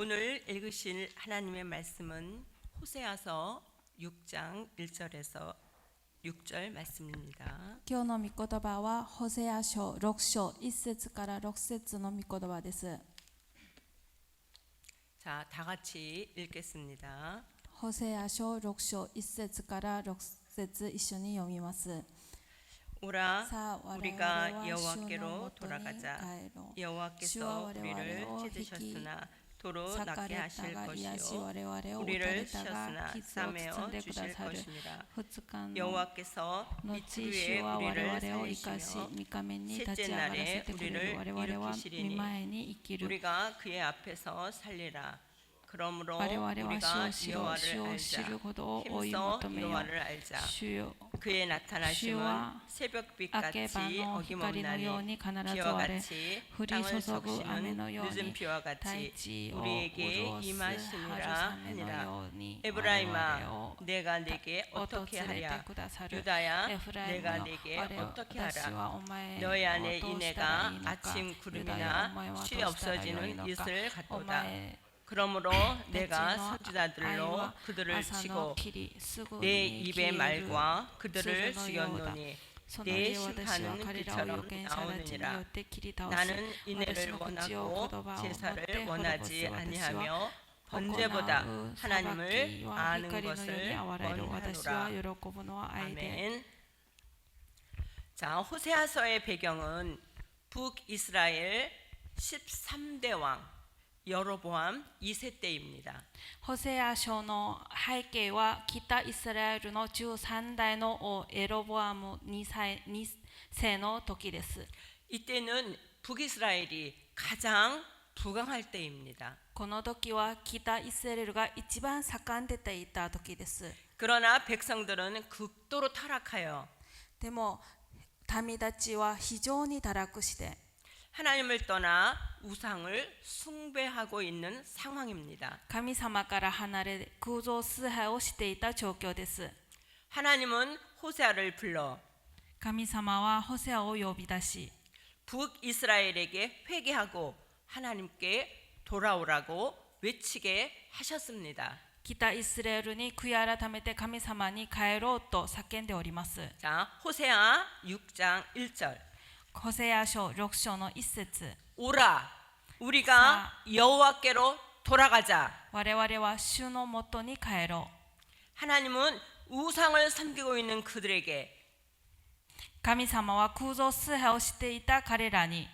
오늘 읽으실 하나님의 말씀은 호세아서 6장 1절에서 6절 말씀입니다. 今日の御言葉はホセア書6章1節から6節の御言葉です。 자, 다 같이 읽겠습니다. ホセア書6章1節から6節一緒に読みます。 오라 さあ我々 우리가 は主の 여호와께로 もとに 돌아가자. 帰ろう。 여호와께서 우리를 찢으셨으나 도로 裂か 낫게 れた 하실 が癒し 것이요 我々を打た 우리를 れたが 씌었으나 傷を包 싸매어 んでくだ 주실 さる 것입니다. 2日の 여호와께서 後 이틀 후에 主は我 우리를 々を生かし 살리시며 3日目に立ち 셋째 上がらせ 날에 てくれる 우리를 我々は御 일으키시리니 前に生きる 우리가 그의 앞에서 살리라. 그러므로 我々は主 우리가 を知ろう 여호와를 主を知 알자. るほどを追い 힘써 求めよう 여호와를 알자. 主よ 그의 나타나심은 주와 새벽빛같이 明け場の光のよう 어김없나니 に必ず 비와 割れ 같이 降り 땅을 注ぐ雨の 적시는 よう 늦은 に 비와 大 같이 地を 우리에게 潤す 임하시니라 春雨の 하니라. ように 에브라임아 내가 내게 訪 어떻게 れて 하랴 くださる 유다야 エフライム 내가 よ 내게 我 어떻게 私 하랴 はお前 너희 を 안에 どうしたらいい 이내가 のか 아침 ユダよお 구름이나 前はどう 쉬 したらよい 없어지는 のか 이슬 お 같도다. 前 그러므로 たち 내가 の愛 선지자들로 は 그들을 朝の 치고 霧すぐ 내 に 입의 消える 말과 그들을 鈴のようだ 죽였노니 その 내 家私は 심판은 彼らを預 그처럼 言者たちによ 나오느니라. って切り倒し 나는 私 인애를 の口を 원하고 言葉を持って 제사를 滅ぼ 원하지 す私は 아니하며 行 번제보다 う裁 하나님을 きは 아는 光のように 것을 憐れる私は 원하노라. 喜ぶのは愛で 아멘. 자, 호세아서의 배경은 북이스라엘 13대 왕 여로보암 2세 때입니다. ホセア書の背景は北イスラエルの13代の王エロボアム2世の時です。 이때는 북이스라엘이 가장 부강할 때입니다. この時は北イスラエルが一番盛んでいた時です。 그러나 백성들은 극도로 타락하여 でも民たちは非常に堕落して 하나님을 떠나 우상을 숭배하고 있는 상황입니다. 神様から離れ空想崇拝をしていた状況です。 하나님은 호세아를 불러 神様はホセアを呼び出し 북이스라엘에게 회개하고 하나님께 돌아오라고 외치게 하셨습니다. 北イスラエルに悔い改めて神様に帰ろうと叫んでおります。 자, 호세아 6장 1절. ホセア書6章の1節 오라 우리가 여호와께로 돌아가자. 我々は主のもとに帰ろう。 하나님은 우상을 섬기고 있는 그들에게 神様は空想崇拝をしていた彼らに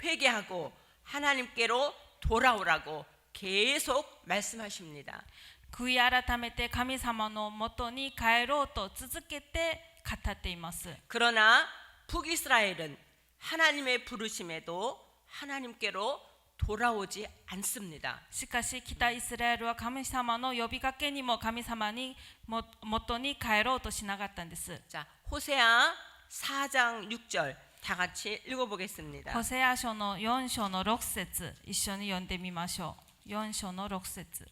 회개하고 하나님께로 돌아오라고 계속 말씀하십니다. 悔い改めて神様のもとに帰ろうと続けて語っています。 그러나 북이스라엘은 하나님의 부르심에도 하나님께로 돌아오지 않습니다. しかし北イスラエルは神様の呼びかけにも神様にもとに帰ろうとしなかったんです。 자, 호세아 4장 6절 다 같이 읽어보겠습니다. ホセア書の4章の6節一緒に読んでみましょう。4章の6節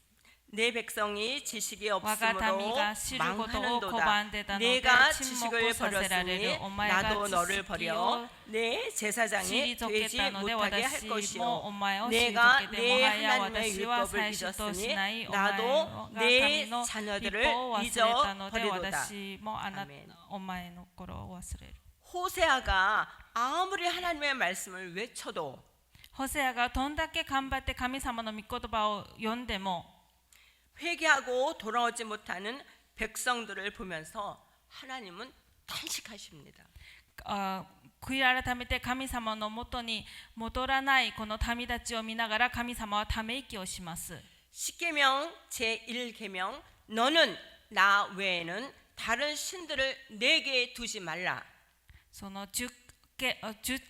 내 백성이 지식이 我が 없으므로 民が知ることを拒 망하는도다. んでたので 내가 沈 지식을 黙させられ 버렸으니 る。お前が 나도 知 너를 識 버려 を 내 제사장이 退け 되지 たので 못하게 할 私も 것이요 お前を退 내가 けても 내 はや 하나님의 私は 율법을 最初としな 잊었으니 いお前 나도 が 내 神の立 자녀들을 法を忘れたので 잊어버리도다. 私も아멘. お前の頃を忘れる。 호세아가 아무리 하나님의 말씀을 외쳐도 ホセアがどんだけ頑張って神様の御言葉を読んでも 회개하고 돌아오지 못하는 백성들을 보면서 하나님은 탄식하십니다. 悔い改めて神様のもとに戻らないこの民たちを見ながら神様はため息をします。 십계명 제1계명 너는 나 외에는 다른 신들을 내게 두지 말라. その 10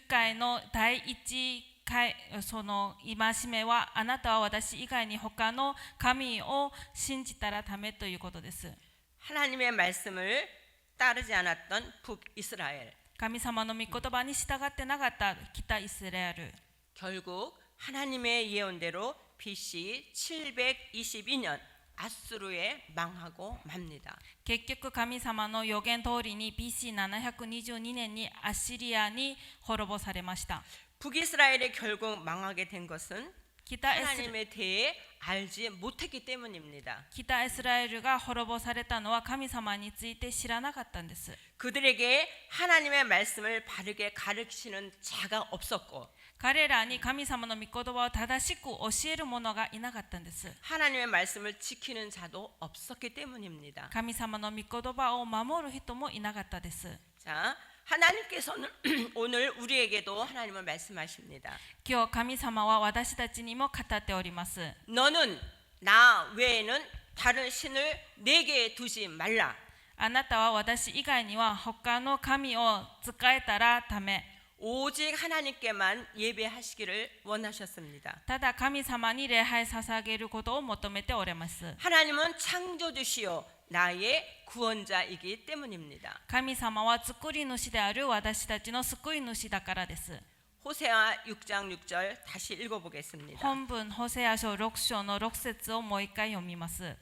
回の第1回その戒めはあなたは私以外に他の神を信じたらためということです。 하나님의 말씀을 따르지 않았던 북이스라엘. 神様の御言葉に従ってなかった北イスラエル。 결국 하나님의 예언대로 BC 722년 아수르에 망하고 맙니다. 結局神様の予言通りに BC722 年にアッシリアに滅ぼされました。 북이스라엘이 결국 망하게 된 것은 北エス 하나님에 대해 알지 못했기 때문입니다. 北イスラエルが滅ぼされたのは神様について知らなかったんです。 그들에게 하나님의 말씀을 바르게 가르치는 자가 없었고 彼らに神様の御言葉を正しく教える者がいなかったんです。 하나님의 말씀을 지키는 자도 없었기 때문입니다. 神様の御言葉を守る人もいなかったです。 자, 하나님께서는 오늘 우리에게도 하나님을 말씀하십니다. 今日神様は私たちにも語っております。 너는 나 외에는 다른 신을 내게 두지 말라. あなたは私以外には他の神を使えたらため、 오직 하나님께만 예배하시기를 원하셨습니다. ただ神様に礼拝捧げることを求めております。 하나님은 창조주시요 나의 구원자이기 때문입니다. 神様は作り主である私たちの救い主だからです。 호세아 6장 6절 다시 읽어보겠습니다. 本文ホセア書6章の6節をもう一回読みます。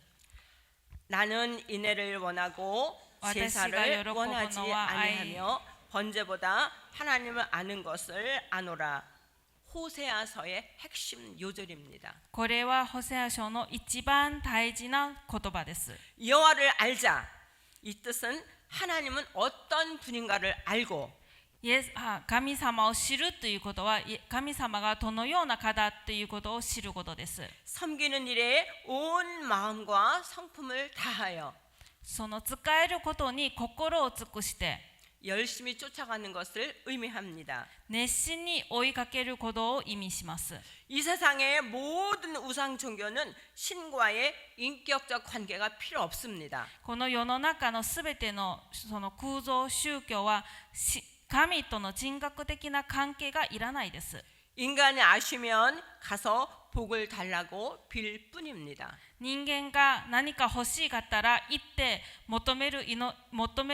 나는 인애를 원하고 제사를 원하지 아니하며 번제보다 하나님을 아는 것을 아노라. 호세아서의 핵심 요절입니다. これはホセア書の一番大事な言葉です。 여호와를 알자. 이 뜻은 하나님은 어떤 분인가를 알고 神様を知るということは神様がどのような方ということを知ることです。 섬기는 일에 온 마음과 성품을 다하여 その使えることに心を尽くして 열심히 쫓아가는 것을 의미합니다. 熱心に追いかけることを意味します。 이 세상의 모든 우상 종교는 신과의 인격적 관계가 필요 없습니다. この世の中のすべてのその空想宗教は神との人格的な関係がいらないです。 인간이 아쉬면 가서 복을 달라고 빌 뿐입니다. 人間が何か欲しかったら行って求め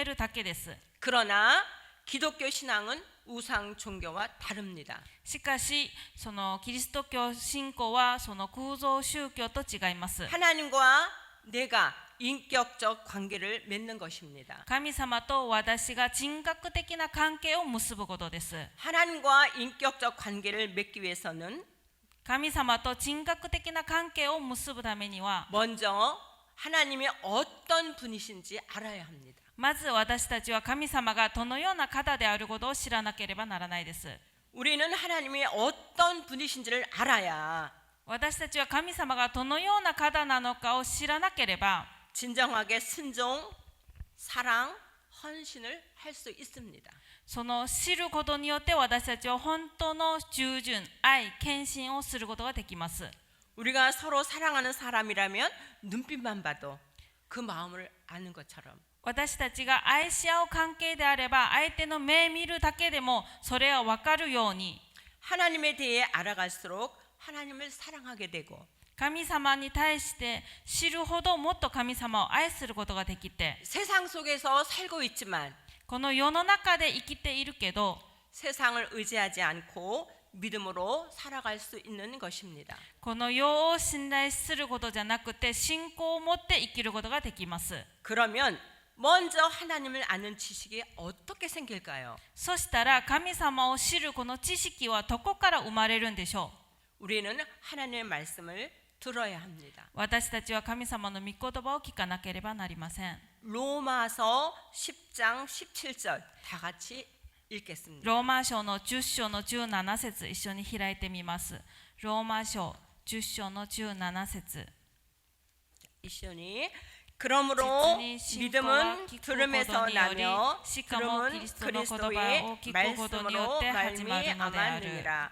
るだけです。 그러나 기독교 신앙은 우상 종교와 다릅니다. しかしそのキリスト教信仰はその空想宗教と違います。 하나님과 내가 인격적 관계를 맺는 것입니다. 神様と私が人格的な関係を結ぶことです。 하나님과 인격적 관계를 맺기 위해서는 神様と人格的な関係を結ぶためには 먼저 하나님이 어떤 분이신지 알아야 합니다. まず私たちは神様がどのような方であることを知らなければならないです。 우리는 하나님이 어떤 분이신지를 알아야 私たちは神様がどのような方なのかを知らなければ 진정하게 순종, 사랑, 헌신을 할 수 있습니다. その知ることによって私たちは本当の従順、愛、献身をすることができます。 우리가 서로 사랑하는 사람이라면 눈빛만 봐도 그 마음을 아는 것처럼 私たちが愛し合う関係であれば相手の目見るだけでもそれは分かるように 하나님에 대해 알아갈수록 하나님을 사랑하게 되고 神様に対して知るほどもっと神様を愛することができて 세상 속에서 살고 있지만 この世の中で生きているけど 세상을 의지하지 않고 믿음으로 살아갈 수 있는 것입니다. この世を信頼することじゃなくて信仰を持って生きることができます。 그러면 먼저 하나님을 아는 지식이 어떻게 생길까요? そしたら神様を知るこの知識はどこから生まれるんでしょう。 우리는 하나님의 말씀을 들어야 합니다. 私たちは神様の御言葉を聞かなければなりません。 로마서 10장 17절 다 같이 읽겠습니다. ローマ書の10章の17節一緒に開いてみます。ローマ書10章の17節 이시오니 그러므로 믿음은 들음에서 나며 들음은 그리스도의 말씀으로 말미암았느니라.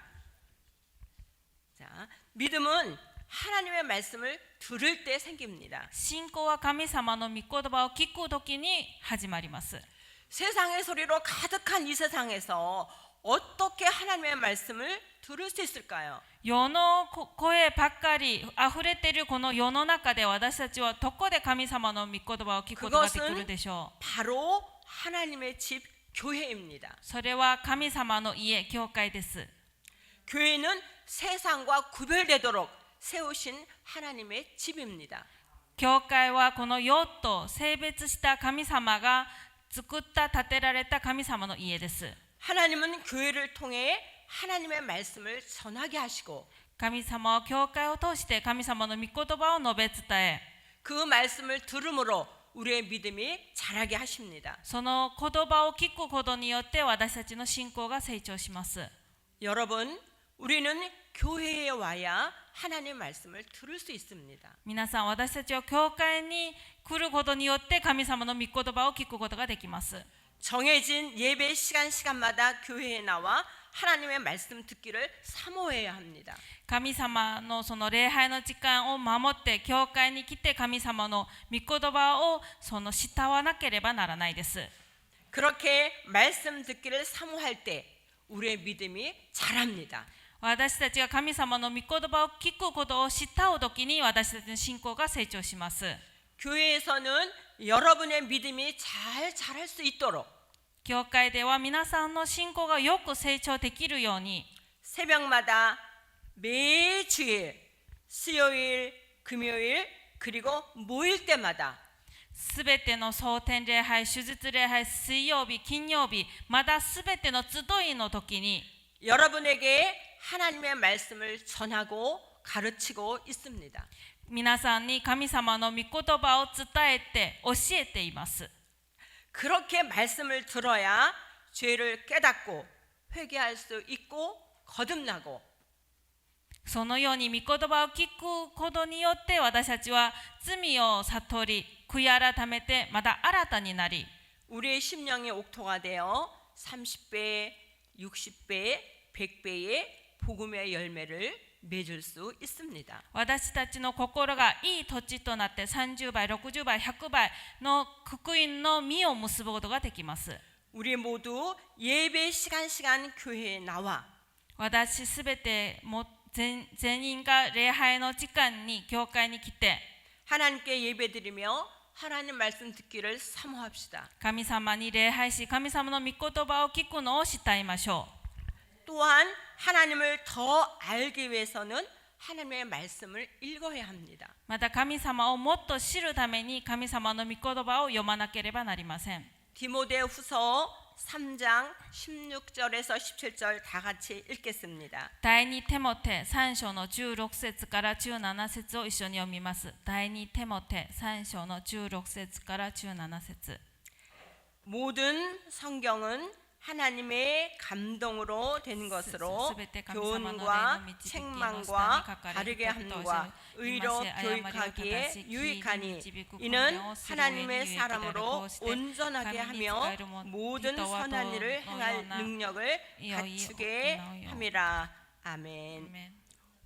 자, 믿음은 하나님의 말씀을 들을 때 생깁니다. 信仰は神様の御言葉を聞くときに始まります。 세상의 소리로 가득한 이 세상에서 어떻게 하나님의 말씀을 들을 수 있을까요? 世の声ばっかり溢れているこの世の中で私たちはどこで神様の御言葉を聞くことができるでしょう。 바로 하나님의 집 교회입니다. それは神様の家、教会です。 교회는 세상과 구별되도록 세우신 하나님의 집입니다. 教会はこの世と性別した神様が作った建てられた神様の家です。 하나님은 교회를 통해 하나님의 말씀을 전하게 하시고 神様は教会を通して神様の御言葉を述べ伝え、 그 말씀을 들음으로 우리의 믿음이 자라게 하십니다. その言葉を聞くことによって私たちの信仰が成長します。 여러분, 우리는 교회에 와야 하나님의 말씀을 들을 수 있습니다. 皆さん、私たちは教会に来ることによって神様の御言葉を聞くことができます。 정해진 예배 시간마다 교회에 나와 하나님의 말씀 듣기를 사모해야 합니다. 神様のその礼拝の時間を守って教会に来て神様の御言葉を慕わなければならないです。 그렇게 말씀 듣기를 사모할 때 우리의 믿음이 자랍니다. 私たちが神様の御言葉を聞くことを慕うときに私たちの信仰が成長します。 교회에서는 여러분의 믿음이 잘 자랄 수 있도록 教会では皆さんの信仰がよく成長できるように 새벽마다 매주일 수요일, 금요일 그리고 모일 때마다 すべての蒼天礼拝、手術礼拝、水曜日、金曜日、またすべての集いの時に 여러분에게 하나님의 말씀을 전하고 가르치고 있습니다. 皆さんに神様の御言葉を伝えて教えています。 그렇게 말씀을 들어야 죄를 깨닫고 회개할 수 있고 거듭나고 そのように御言葉を聞くことによって私たちは罪を悟り、悔い改めてまた新たになり 우리의 심령이 옥토가 되어 30배, 60배, 100배의 복음의 열매를 맺을 수 있습니다. 私たちの心がいい土地となって30倍、60倍、100倍の福音の実を結ぶことができます。 우리 모두 예배 시간 교회에 나와 私すべて全員が礼拝の時間に教会に来て 하나님께 예배드리며 하나님 말씀 듣기를 사모합시다. 神様に礼拝し神様の御言葉を聞くのを慕いましょう。 또한 하나님을 더 알기 위해서는 하나님의 말씀을 읽어야 합니다. また神様をもっと知るために神様の御言葉を読まなければなりません。 디모데후서 3장 16절에서 17절 다 같이 읽겠습니다. 第2テモテ3章の16節から17節を一緒に読みます。第2テモテ3章の16節から17節。 모든 성경은 하나님의 감동으로 된 것으로 교훈과 책망과 바르게 함과 의로 교육하기에 유익하니 이는 하나님의 사람으로 온전하게 하며 모든 선한 일을 행할 능력을 갖추게 함이라. 아멘.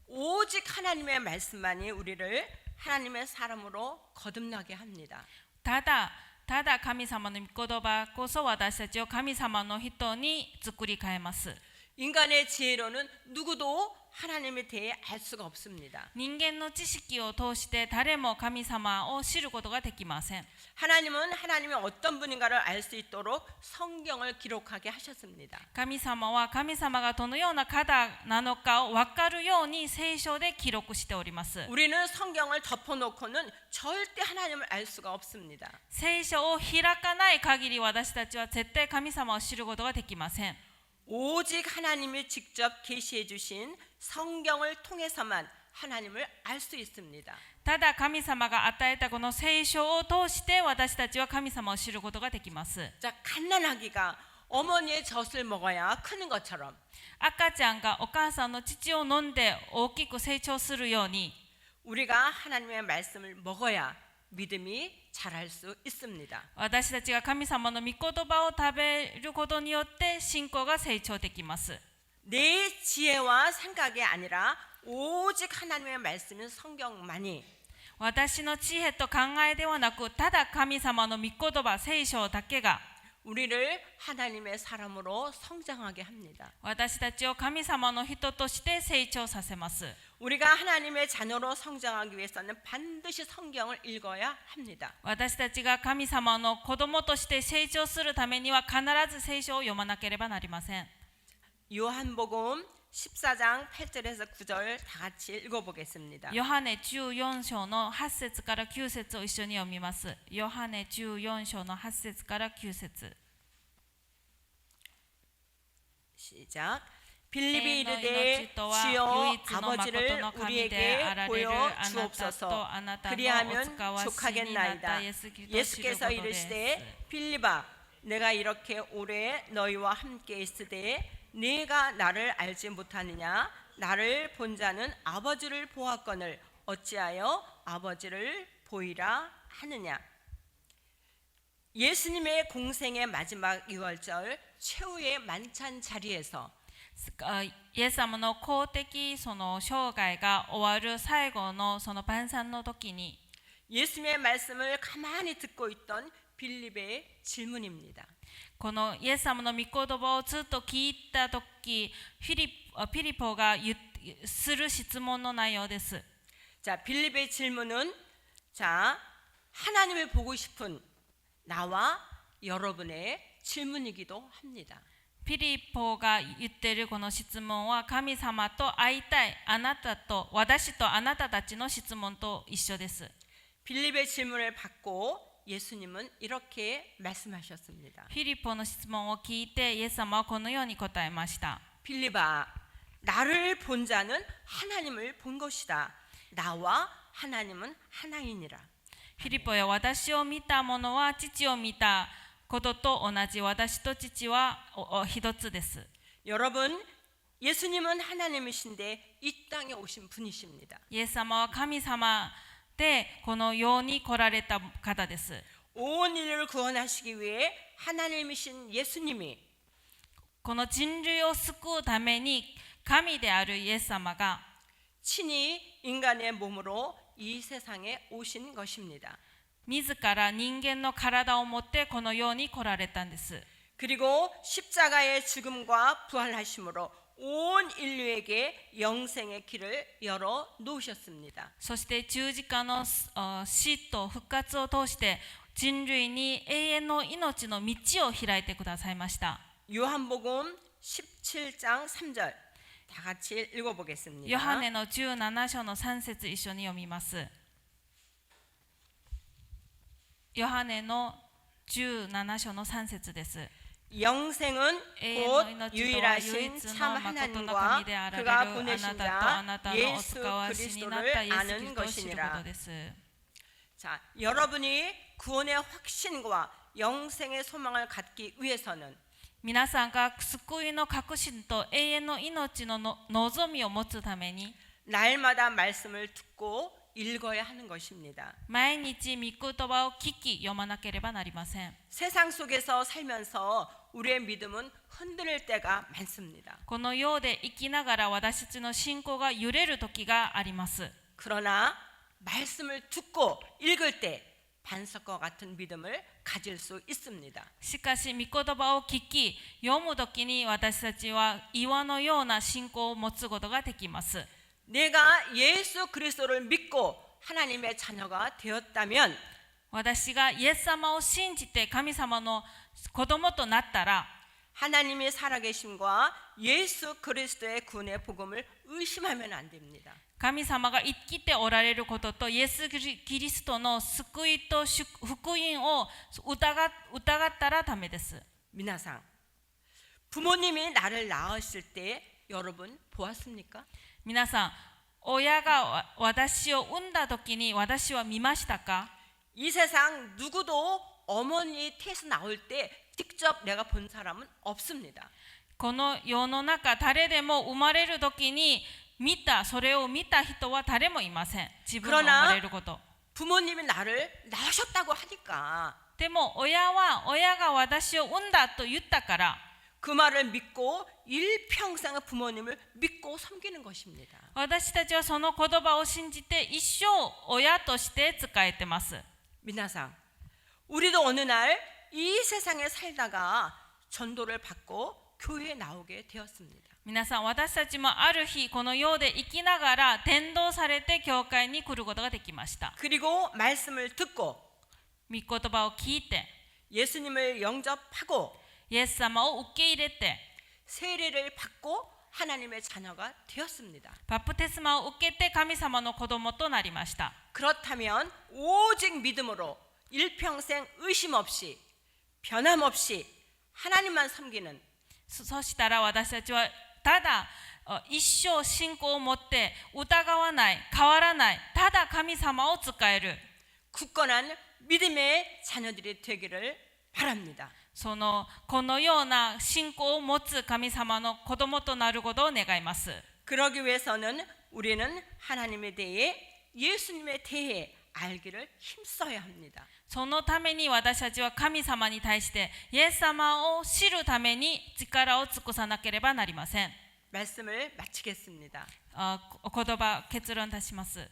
오직 하나님의 말씀만이 우리를 하나님의 사람으로 거듭나게 합니다. ただ神様の御言葉こそ私たちを神様の人に作り変えます。 인간의 지혜로는 누구도 하나님에 대해 알 수가 없습니다. 人間の知識を通して誰も神様を知ることができません。 하나님은 하나님이 어떤 분인가를 알 수 있도록 성경을 기록하게 하셨습니다. 神様は神様がどのような方なのかを分かるように聖書で記録しております。 우리는 성경을 덮어놓고는 절대 하나님을 알 수가 없습니다. 聖書を開かない限り私たちは絶対神様を知ることができません。 오직 하나님이 직접 계시해 주신 성경을 통해서만 하나님을 알 수 있습니다. ただ神様が与えたこの聖書を通して私たちは神様を知ることができます。 자, 갓난아기가 어머니의 젖을 먹어야 크는 것처럼 赤ちゃんがお母さんの乳を飲んで大きく成長するように 우리가 하나님의 말씀을 먹어야 믿음이 자랄 수 있습니다. 私たちが神様の御言葉を食べることによって信仰が成長できます。 내 지혜와 생각이 아니라 오직 하나님의 말씀인 성경만이 私の知恵と考えではなくただ神様の御言葉聖書だけが 우리를 하나님의 사람으로 성장하게 합니다. 私たちを神様の人として成長させます。 우리가 하나님의 자녀로 성장하기 위해서는 반드시 성경을 읽어야 합니다. 私たちが神様の子供として成長するためには必ず聖書を読まなければなりません。 요한복음 14장 8절에서 9절 다 같이 읽어보겠습니다. ヨハネ14章の8節から9節を一緒に読みます。ヨハネ14章の8節から9節 시작. 빌립이 永遠の 이르되 命とは 주여 唯一の 아버지를 誠の神で 우리에게 あられる 보여 あなたと 주옵소서. あなたのお 그리하면 使わしになった 족하겠나이다. イエスキリストを知るこ 예수께서 とです。 이르시되 빌립아 내가 이렇게 오래 너희와 함께 있으되 네가 나를 알지 못하느냐 나를 본 자는 아버지를 보았거늘 어찌하여 아버지를 보이라 하느냐. 예수님의 공생의 마지막 유월절 최후의 만찬 자리에서 イエス様の公的その生涯が終わる最後のその晩餐の時に 예수님의 말씀을 가만히 듣고 있던 빌립의 질문입니다. このイエス様の御言葉をずっと聞いた時フィリポがする質問の内容です。 자, 빌립의 질문은 자, 하나님을 보고 싶은 나와 여러분의 질문이기도 합니다. フィリポが言っているこの質問は神様と会いたいあなたと私とあなたたちの質問と一緒です。 빌립의 질문을 받고 예수님은 이렇게 말씀하셨습니다. フィリポの質問を聞いてイエス様はこのように答えました。 빌립아, 나를 본 자는 하나님을 본 것이다. 나와 하나님은 하나이니라. フィリポよ、私を見た者は父を見たことと同じ。私と父は一つです。 여러분, 예수님은 하나님이신데 이 땅에 오신 분이십니다. イエス様は神様でこの世に来られた方です。 온 인류를 구원하시기 위해 하나님이신 예수님이 この人類を救うために神であるイエス様が 친히 인간의 몸으로 이 세상에 오신 것입니다. 自ら人間の体を持ってこの世に来られたんです。 그리고 십자가의 죽음과 부활하심으로 온 인류에게 영생의 길을 열어 놓으셨습니다. そして十字架の死と復活を通して人類に永遠の命の道を開いてくださいました。 요한복음 17장 3절 다 같이 읽어보겠습니다. ヨハネの17章の3節一緒に読みます。ヨハネの17章の3節です。 영생은 곧 유일하신 참 하나님과 그가 보내신 자 예수 그리스도를 아는 것이니라. 자, 여러분이 구원의 확신과 영생의 소망을 갖기 위해서는 皆さんが救いの確信と永遠の命の望みを持つために 날마다 말씀을 듣고 읽어야 하는 것입니다. 毎日御言葉を聞き読まなければなりません。 세상 속에서 살면서 우리의 믿음은 흔들릴 때가 많습니다. この世で生きながら私たちの信仰が揺れる時があります。 그러나 말씀을 듣고 읽을 때 반석과 같은 믿음을 가질 수 있습니다. しかし御言葉を聞き読む時に私たちは岩のような信仰を持つことができます。 내가 예수 그리스도를 믿고 하나님의 자녀가 되었다면 私がイエス様を信じて神様の子供となったら 하나님의 살아계심과 예수 그리스도의 구원의 복음을 의심하면 안 됩니다. 神様が生きておられることとイエス・キリストの救いと福音を疑ったらダメです。 미나상, 부모님이 나를 낳으실 때 여러분 보았습니까? 皆さん、親が私を産んだ時に私は見ましたか？ 이 세상 누구도 어머니 태에서 나올 때 직접 내가 본 사람은 없습니다. この世の中誰でも生まれる時にそれを見た人は誰もいません。自分が生まれること。 부모님이 나를 낳으셨다고 하니까 でも親が私を産んだと言ったから 그 말을 믿고 일평생을 부모님을 믿고 섬기는 것입니다. 私たちはその言葉を信じて一生親として仕えてます。 미나상, 우리도 어느 날 이 세상에 살다가 전도를 받고 교회에 나오게 되었습니다. 皆さん、私たちもある日この世で生きながら伝道されて教会に来ることができました。 그리고 말씀을 듣고 御言葉を聞いて 예수님을 영접하고 イエス様を受け入れて 세례를 받고 하나님의 자녀가 되었습니다. バプテスマを受けて神様の子供となりました。 그렇다면 오직 믿음으로 일평생 의심 없이 변함없이 하나님만 섬기는 そしたら私たちはただ一生信仰を持って疑わない、変わらない、ただ神様を使える、 굳건한 믿음의 자녀들이 되기를 바랍니다. このような信仰を持つ神様の子供となることを願います。 그러기 위해서는 우리는 하나님에 대해 예수님에 대해 알기를 힘써야 합니다. そのために私たちは神様に対してイエス様を知るために力を尽くさなければなりません。 말씀을 마치겠습니다. 言葉結論出します。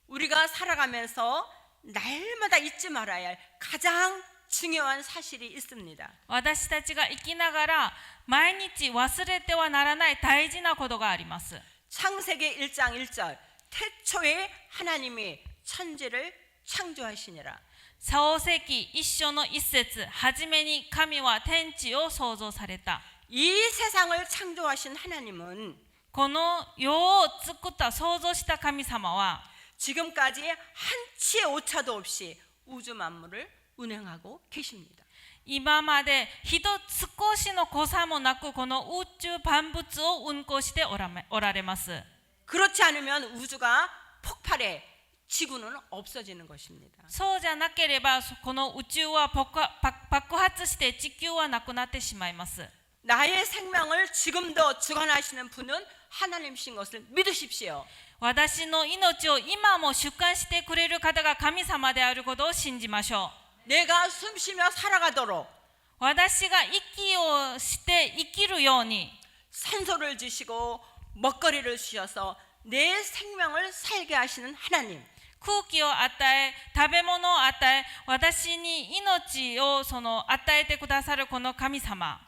우리가 살아가면서 날마다 잊지 말아야 할 가장 중요한 사실이 있습니다. 私たちが生きながら毎日忘れてはならない大事なことがあります。 창세기 1장 1절 태초에 하나님이 천지를 창조하시니라. 創世記一章の一節、はじめに神は天地を創造された。 이 세상을 창조하신 하나님은 この世を作った創造した神様は 지금까지 한치의 오차도 없이 우주 만물을 운행하고 계십니다. 今まで少しの誤差もなくこの宇宙万物を運行しておられます。 그렇지 않으면 우주가 폭발해 지구는 없어지는 것입니다. そうじゃなければこの宇宙は爆発して地球はなくなってしまいます。 나의 생명을 지금도 주관하시는 분은 하나님이신 것을 믿으십시오. 私の命を今も主管してくれる方が神様であることを信じましょう。 내가 숨쉬며 살아가도록 私が息をして生きるように 산소를 주시고 먹거리를 주셔서 내 생명을 살게 하시는 하나님. 空気を与え、食べ物を与え、私に命を与えてくださるこの神様。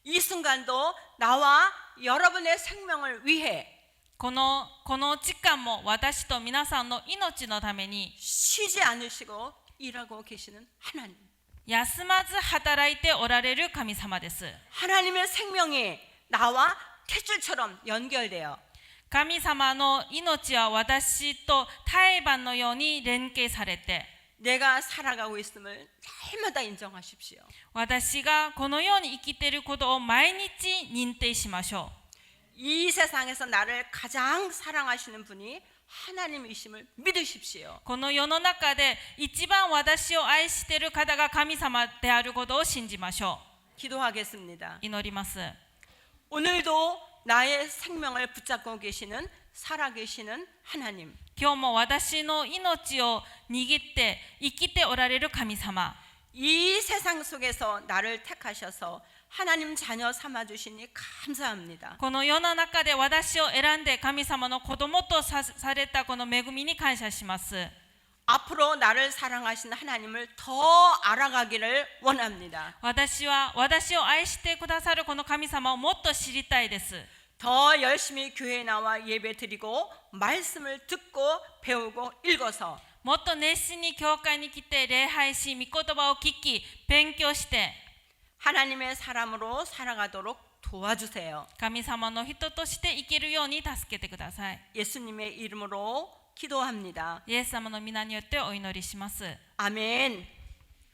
이 순간도 나와 여러분의 생명을 위해 この時間も私と皆さんの命のために 쉬지 않으시고 일하고 계시는 하나님. 休まず働いておられる神様です。 하나님의 생명이 나와 탯줄처럼 연결되어 神様の命は私と胎盤のように連携されて 내가 살아가고 있음을 날마다 인정하십시오. 私がこのように生きていることを毎日認定しましょう。 이 세상에서 나를 가장 사랑하시는 분이 하나님이심을 믿으십시오. この世の中で一番私を愛している方が神様であることを信じましょ 기도하겠습니다. う。祈ります。 오늘도 나의 생명을 붙잡고 계시는 살아계시는 하나님. 今日も私の命を握って生きておられる神様。 이 세상 속에서 나를 택하셔서 하나님 자녀 삼아 주시니 감사합니다. この世の中で私を選んで神様の子供とされたこの恵みに感謝します。 앞으로 나를 사랑하신 하나님을 더 알아가기를 원합니다. 私は私を愛してくださるこの神様をもっと知りたいです。 더 열심히 교회에 나와 예배 드리고 말씀을 듣고 배우고 읽어서 もっと熱心に教会に来て礼拝し、御言葉を聞き、勉強して 하나님의 사람으로 살아가도록 도와주세요. 神様の人として生きるように助けてください。 예수님의 이름으로 기도합니다. イエス様の皆によってお祈りします。 아멘.